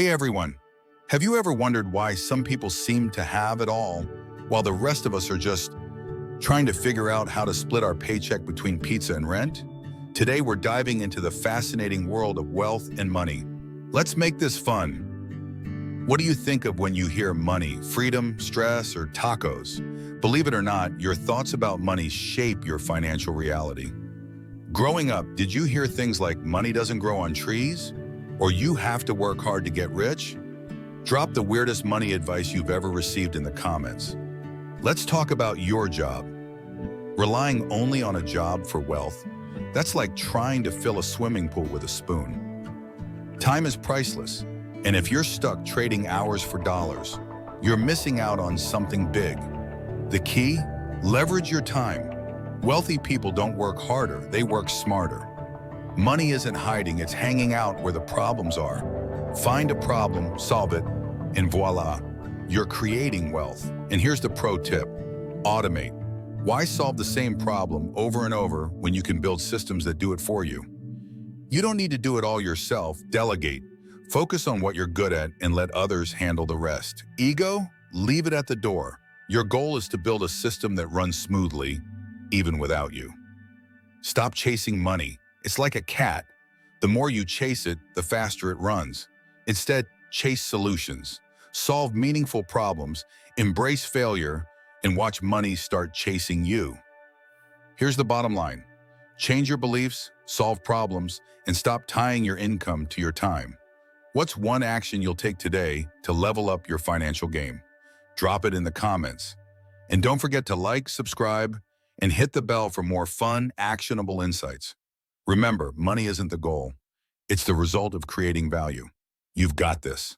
Hey everyone, have you ever wondered why some people seem to have it all while the rest of us are just trying to figure out how to split our paycheck between pizza and rent? Today we're diving into the fascinating world of wealth and money. Let's make this fun. What do you think of when you hear money, freedom, stress, or tacos? Believe it or not, your thoughts about money shape your financial reality. Growing up, did you hear things like money doesn't grow on trees? Or you have to work hard to get rich? Drop the weirdest money advice you've ever received in the comments. Let's talk about your job. Relying only on a job for wealth, that's like trying to fill a swimming pool with a spoon. Time is priceless, and if you're stuck trading hours for dollars, you're missing out on something big. The key? Leverage your time. Wealthy people don't work harder, they work smarter. Money isn't hiding, it's hanging out where the problems are. Find a problem, solve it, and voila, you're creating wealth. And here's the pro tip: automate. Why solve the same problem over and over when you can build systems that do it for you? You don't need to do it all yourself, delegate. Focus on what you're good at and let others handle the rest. Ego? Leave it at the door. Your goal is to build a system that runs smoothly, even without you. Stop chasing money. It's like a cat. The more you chase it, the faster it runs. Instead, chase solutions. Solve meaningful problems, embrace failure, and watch money start chasing you. Here's the bottom line. Change your beliefs, solve problems, and stop tying your income to your time. What's one action you'll take today to level up your financial game? Drop it in the comments. And don't forget to like, subscribe, and hit the bell for more fun, actionable insights. Remember, money isn't the goal. It's the result of creating value. You've got this.